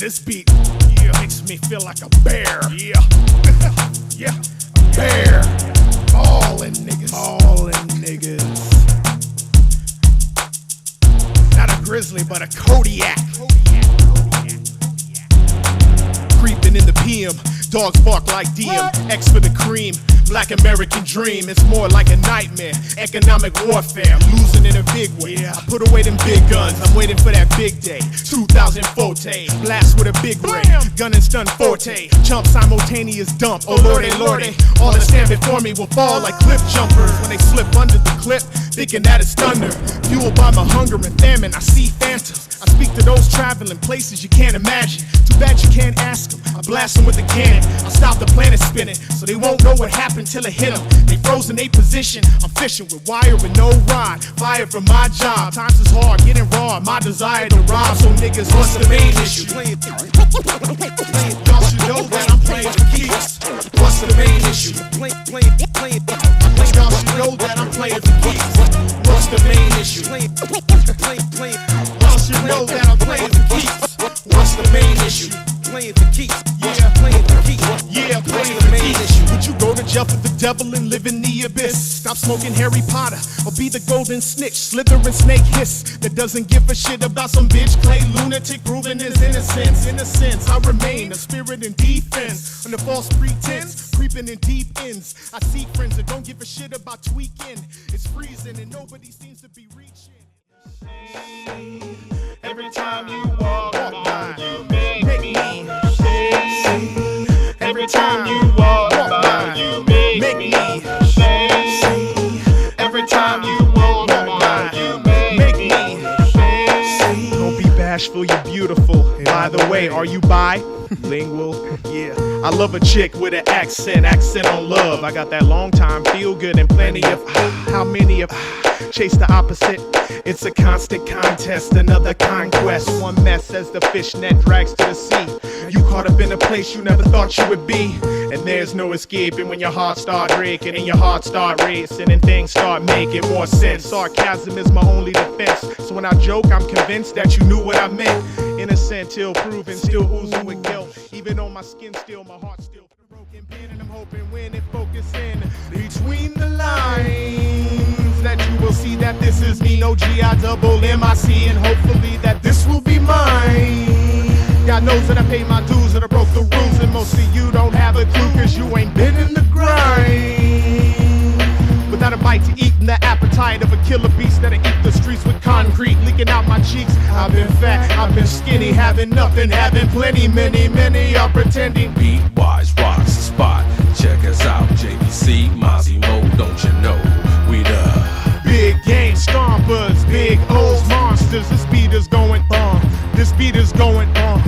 This beat, yeah, makes me feel like a bear. Yeah, yeah, a bear. Ballin' niggas. Not a grizzly, but a Kodiak. Creeping in the PM, dogs bark like DM. X for the cream. Black American dream, it's more like a nightmare. Economic warfare, I'm losing in a big way. I put away them big guns, I'm waiting for that big day. 2000 forte, blast with a big ray. Gun and stun forte, jump simultaneous dump. Oh lordy, lordy, all that stand before me will fall like cliff jumpers. When they slip under the clip, thinking that it's thunder. Fueled by my hunger and famine, I see phantoms. I speak to those traveling places you can't imagine. Too bad you can't ask them, I blast them with a cannon. I stop the planet spinning, so they won't know what happened till it hit them. They froze in a position, I'm fishing with wire and no rod. Fired from my job, times is hard, getting raw. My desire to rob, so niggas, what's the main issue? Y'all should know that I'm playing for keeps. What's the main issue? Y'all should know that I'm playing for keeps. What's the main issue? Y'all should know that I'm playing for keeps. What's the main issue? Playing for keeps. Yeah, playing for keeps. Yeah, playing for keeps. Would you go to jail for the devil and live in the abyss? Stop smoking Harry Potter or be the golden snitch, slithering snake hiss that doesn't give a shit about some bitch clay lunatic proving his innocence. Innocence, I remain a spirit in defense under false pretense, creeping in deep ends. I see friends that don't give a shit about tweaking. It's freezing and nobody seems to be reaching. Every time you walk by, you make me say. Every time you walk by, you make me say. Every time you walk by, you make me say. Don't be bashful, you're beautiful. By the way, are you bilingual? Yeah. I love a chick with an accent on love. I got that long time, feel good, and plenty of how many of chase the opposite. It's a constant contest, another conquest. One mess as the fishnet drags to the sea. You caught up in a place you never thought you would be. And there's no escaping when your heart start breaking and your heart start racing and things start making more sense. Sarcasm is my only defense. So when I joke, I'm convinced that you knew what I meant. Innocent till proven, still oozing with guilt. Even on my skin still, my heart still broken pin. And I'm hoping when it focuses between the lines that you will see that this is me, no G-I-double-M-I-C, and hopefully that this will be mine. God knows that I paid my dues and I broke the rules, and most of you don't have a clue cause you ain't been in the grind. Without a bite to eat and the appetite of a killer beast that'll eat the streets with concrete leaking out my cheeks. I've been fat, I've been skinny, having nothing, having plenty, many are pretending. Beat-wise rocks the spot, check us out, JVC, Massimo, don't you know, we the big game stompers, big old monsters. This beat is going on. This beat is going on.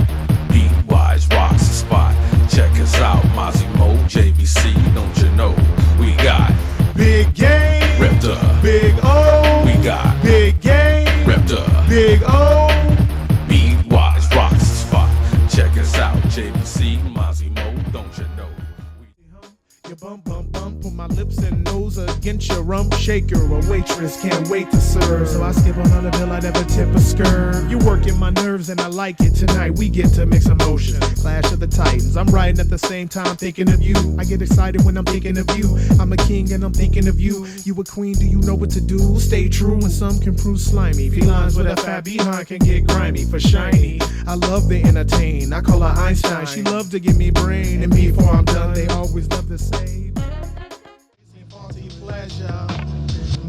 Beat-wise rocks the spot. Check us out, Massimo, JVC, don't you know? We got big game, ripped up. Big O. We got big game, ripped up. Big O. Beat-wise rocks the spot. Check us out, JVC, Massimo, don't you know? Your bum with my lips and nose against your rump shaker. A waitress can't wait to serve, so I skip on the bill, I never tip a skirt. You're working my nerves and I like it. Tonight we get to mix emotion. Clash of the Titans, I'm riding at the same time thinking of you. I get excited when I'm thinking of you. I'm a king and I'm thinking of you. You a queen, do you know what to do? Stay true and some can prove slimy. Felines with a fat behind can get grimy for shiny. I love to entertain, I call her Einstein. She love to give me brain, and before I'm done they always love to say pleasure.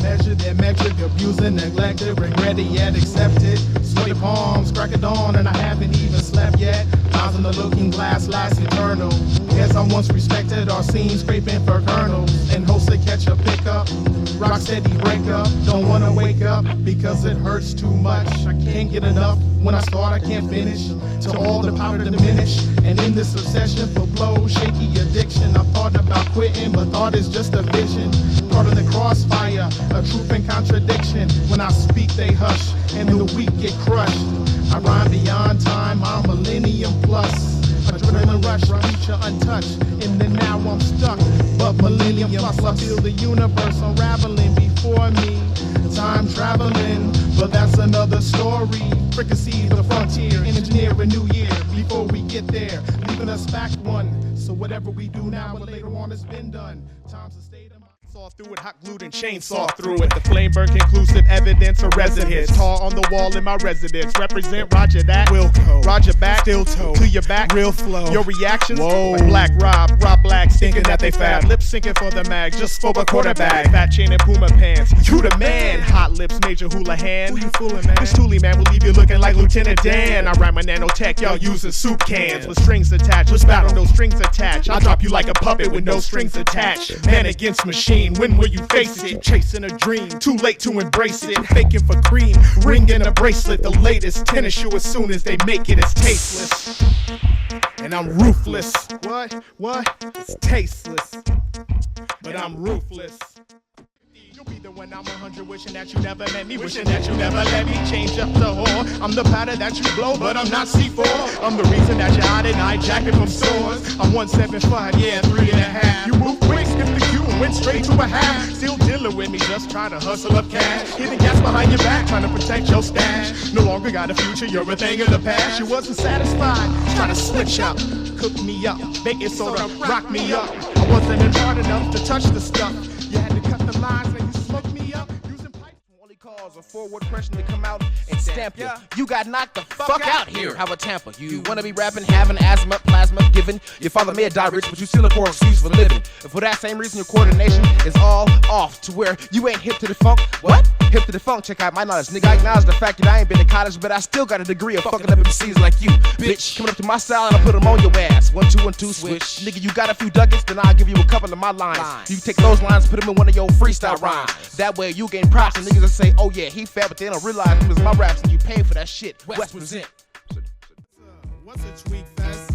Measured and metric, abusing, neglected, regretted yet accepted. Sweaty palms, crack of dawn, and I haven't even slept yet. Eyes on the looking glass, last eternal. Yes, I once respected or seen scraping for kernels. And hopes to catch a pickup. Rock steady break up, don't wanna wake up because it hurts too much. I can't get enough. When I start, I can't finish. Till all the power diminish. And in this obsession for blow, shaky addiction, I thought about quitting, but thought it's just a vision. Part of the crossfire, a truth and contradiction. When I speak, they hush, and the weak get crushed. I rhyme beyond time, I'm millennium plus. Adrenaline rush, future untouched, and then now I'm stuck. But millennium plus, I feel the universe unraveling before me. Time traveling, but that's another story. Fricassee, the frontier, engineer a new year. Before we get there, leaving us back one. So whatever we do now or later on has been done. Time's a state of mind. Saw through it, hot glued and chainsaw through it. The flame burn conclusive evidence of residence. Tar on the wall in my residence. Represent Roger that. Wilco. Roger back. Still toe. To your back. Real flow. Your reactions. Whoa. Like Black Rob Black thinking that they fab. Lip syncing for the mag. Just for a quarterback. Fat chain and Puma pants. You the man. Hot lips, Major Houlihan. Who you fooling, man? This Thule man will leave you looking like Lieutenant Dan. I rhyme my nanotech. Y'all using soup cans with strings attached. Let's battle, no strings attached. I'll drop you like a puppet with no strings attached. Man against machine. When will you face it? Chasing a dream, too late to embrace it. Faking for cream, ring in a bracelet. The latest tennis shoe as soon as they make it is tasteless. And I'm ruthless. What? It's tasteless. But I'm ruthless. You'll be the one I'm 100, wishing that you never met me, wishing that you never let me change up the whore. I'm the powder that you blow, but I'm not C4. I'm the reason that you're out and I jacking from stores. I'm 175, yeah, 3.5. You move quick, skip the queue and went straight to a half. Still dealing with me, just trying to hustle up cash. Hitting gas behind your back, trying to protect your stash. No longer got a future, you're a thing of the past. You wasn't satisfied, trying to switch up, cook me up, baking soda, rock me up. I wasn't in hard enough to touch the stuff. You had to cut the lines and you smoked me up using pipe. Only cause a forward person to come out and stamp you. You got knocked the fuck out here. How about Tampa? You wanna be rapping, having asthma, plasma, given your father may have died rich, but you still a poor excuse for living. And for that same reason, your coordination is all off to where you ain't hip to the funk. What? Hip to the funk, check out my knowledge. Nigga, I acknowledge the fact that I ain't been to college, but I still got a degree of fucking up MCs like you. Bitch, coming up to my style and I put them on your ass. 1, 2, 1, 2, switch. Nigga, you got a few ducats, then I'll give you a couple of my lines. You take those lines, put them in one of your freestyle rhymes. That way you gain props and niggas will say, oh yeah, he fat, but they don't realize them is my raps and you pay for that shit. West present. What's a tweak fest?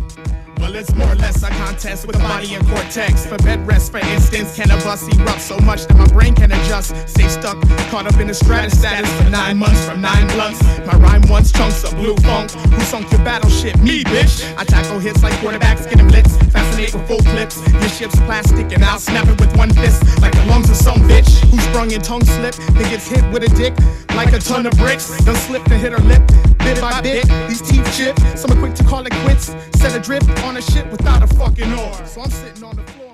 Well, it's more or less a contest with the body and cortex. For bed rest, for instance, can a bus erupt so much that my brain can adjust? Stay stuck, caught up in the stratus status for 9 months from 9 blunts. My rhyme once chunks of blue funk. Who sunk your battleship? Me, bitch. I tackle hits like quarterbacks, get them blitz. Fascinate with full clips. Your ship's plastic and I'll snap it with one fist. Like the lungs of some bitch who sprung in tongue slip. Then gets hit with a dick like a ton of bricks. Done slip to hit her lip. Bit by bit, these teeth chip. Some are quick to call it quits. Set adrift on a ship without a fucking oar. So I'm sitting on the floor.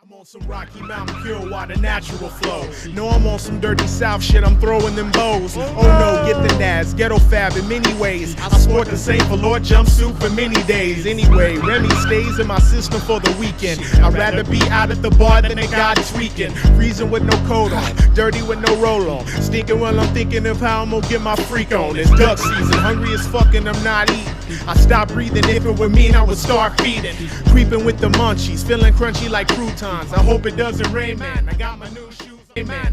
I'm on some Rocky Mountain pure water natural flow. No, I'm on some dirty South shit. I'm throwing them bows. Oh no, get the Naz, ghetto fab in many ways. I sport the same velour jumpsuit for many days. Anyway, Remy stays in my system for the weekend. I'd rather be out at the bar than a god tweaking. Freezing with no coat on, dirty with no roll on. Stinking while I'm thinking of how I'm gonna get my freak on. It's duck season, hungry as fuck and I'm not eating. I stop breathing, if it were me, I would start feeding. Creeping with the munchies, feeling crunchy like croutons. I hope it doesn't rain, man. I got my new shoes, man.